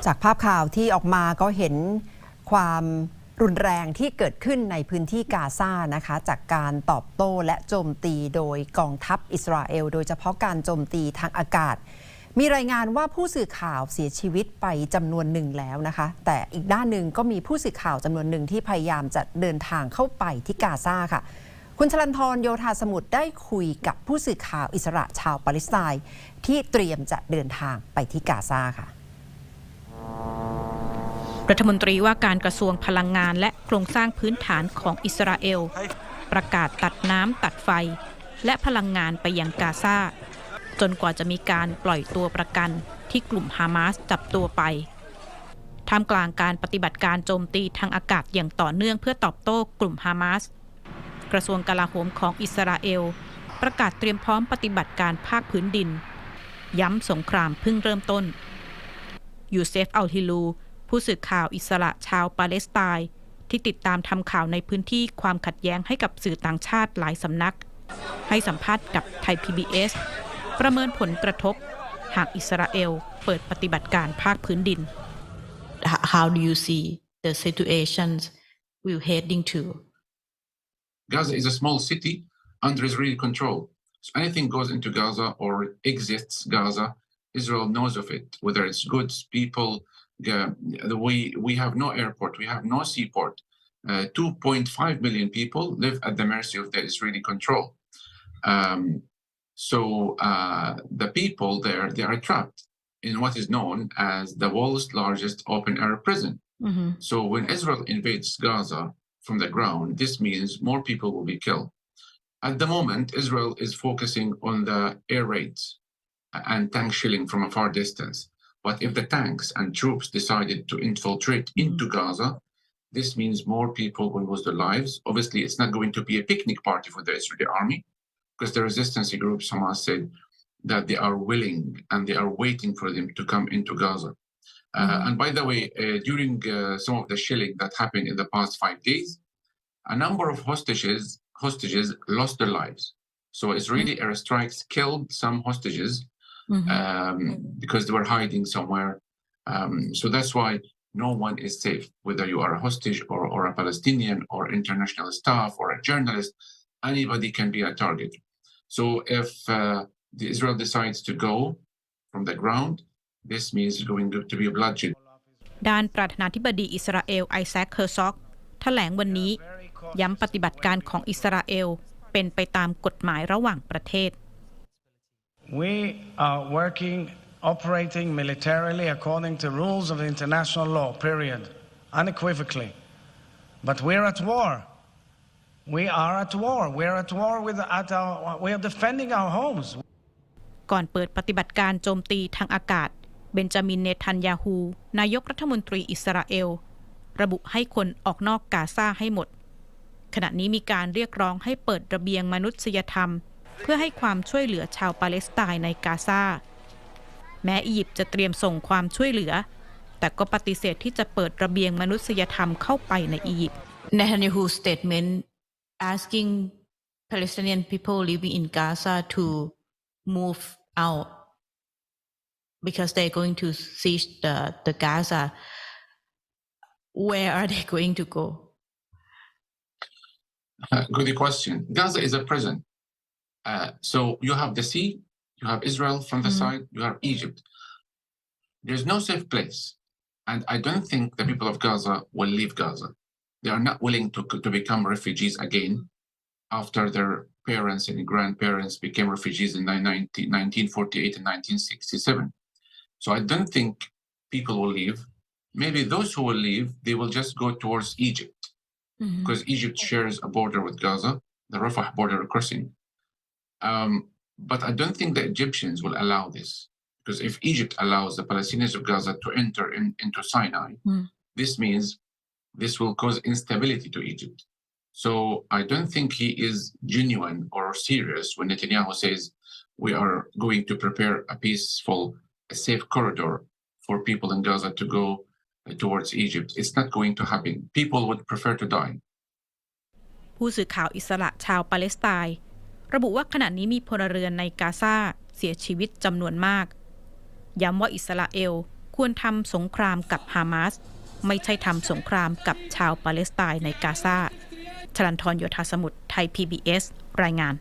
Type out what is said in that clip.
จากภาพข่าวที่ออกมาก็เห็นความรุนแรงที่เกิดขึ้นในพื้นที่กาซานะคะจากการตอบโต้และโจมตีโดยกองทัพอิสราเอลโดยเฉพาะการโจมตีทางอากาศมีรายงานว่าผู้สื่อข่าวเสียชีวิตไปจำนวนหนึ่งแล้วนะคะแต่อีกด้านหนึ่งก็มีผู้สื่อข่าวจำนวนหนึ่งที่พยายามจะเดินทางเข้าไปที่กาซาค่ะคุณชลันทรโยธาสมุทรได้คุยกับผู้สื่อข่าวอิสระชาวปาเลสไตน์ที่เตรียมจะเดินทางไปที่กาซาค่ะรัฐมนตรีว่าการกระทรวงพลังงานและโครงสร้างพื้นฐานของอิสราเอลประกาศตัดน้ำตัดไฟและพลังงานไปยังกาซาจนกว่าจะมีการปล่อยตัวประกันที่กลุ่มฮามาสจับตัวไปท่ามกลางการปฏิบัติการโจมตีทางอากาศอย่างต่อเนื่องเพื่อตอบโต้กลุ่มฮามาสกระทรวงกลาโหมของอิสราเอลประกาศเตรียมพร้อมปฏิบัติการภาคพื้นดินย้ำสงครามเพิ่งเริ่มต้นยูเซฟอัลฮิลูผู้สื่อข่าวอิสระชาวปาเลสไตน์ที่ติดตามทำข่าวในพื้นที่ความขัดแย้งให้กับสื่อต่างชาติหลายสำนักให้สัมภาษณ์กับไทย PBS ประเมินผลกระทบหากอิสราเอลเปิดปฏิบัติการภาคพื้นดิน How do you see the situations we're heading to? Gaza is a small city under Israeli control. So anything goes into Gaza or exits Gaza, Israel knows of it, whether it's goods, people. We have no airport, we have no seaport. 2.5 million people live at the mercy of the Israeli control. The people there, they are trapped in what is known as the world's largest open-air prison. Mm-hmm. So when Israel invades Gaza from the ground, this means more people will be killed. At the moment, Israel is focusing on the air raids and tank shelling from a far distance. But if the tanks and troops decided to infiltrate into Gaza, this means more people will lose their lives. Obviously, it's not going to be a picnic party for the Israeli army, because the resistance groups, Hamas said that they are willing and they are waiting for them to come into Gaza. And by the way, during some of the shelling that happened in the past 5 days, a number of hostages lost their lives. So Israeli airstrikes killed some hostages because they were hiding somewhere. So that's why no one is safe, whether you are a hostage or a Palestinian or international staff or a journalist, anybody can be a target. So if the Israel decides to go from the ground, this means it's going to be a bloodshed. ด้านประธานาธิบดีอิสราเอลไอแซค เฮอร์ซอกแถลงวันนี้ย้ำปฏิบัติการของอิสราเอลเป็นไปตามกฎหมายระหว่างประเทศ We are operating militarily according to rules of international law, period, unequivocally. But we're at war. We are at war. We're at war we are defending our homes. ก่อนเปิดปฏิบัติการโจมตีทางอากาศเบนจามิน เนทันยาฮูนายกรัฐมนตรีอิสราเอลระบุให้คนออกนอกกาซาให้หมดขณะนี้มีการเรียกร้องให้เปิดระเบียงมนุษยธรรมเพื่อให้ความช่วยเหลือชาวปาเลสไตน์ในกาซาแม้อียิปต์จะเตรียมส่งความช่วยเหลือแต่ก็ปฏิเสธที่จะเปิดระเบียงมนุษยธรรมเข้าไปในอียิปต์ Netanyahu's statement asking Palestinian people living in Gaza to move out because they're going to siege the Gaza. Where are they going to go? Good question. Gaza is a prison. So you have the sea, you have Israel from the side, you have Egypt. There's no safe place. And I don't think the people of Gaza will leave Gaza. They are not willing to become refugees again after their parents and grandparents became refugees in 1948 and 1967. So I don't think people will leave. Maybe those who will leave, they will just go towards Egypt because Egypt shares a border with Gaza, the Rafah border crossing. But I don't think the Egyptians will allow this, because if Egypt allows the Palestinians of Gaza to enter into Sinai, this means this will cause instability to Egypt. So I don't think he is genuine or serious when Netanyahu says we are going to prepare a peaceful, a safe corridor for people in Gaza to go towards Egypt. It's not going to happen. People would prefer to die. ผู้สื่อข่าวอิสระชาวปาเลสไตน์ระบุว่าขณะนี้มีพลเรือนในกาซาเสียชีวิตจำนวนมากย้ำว่าอิสราเอล ควรทำสงครามกับฮามาสไม่ใช่ทำสงครามกับชาวปาเลสไตน์ในกาซาชลันทร โยธาสมุทร ไทย PBS รายงาน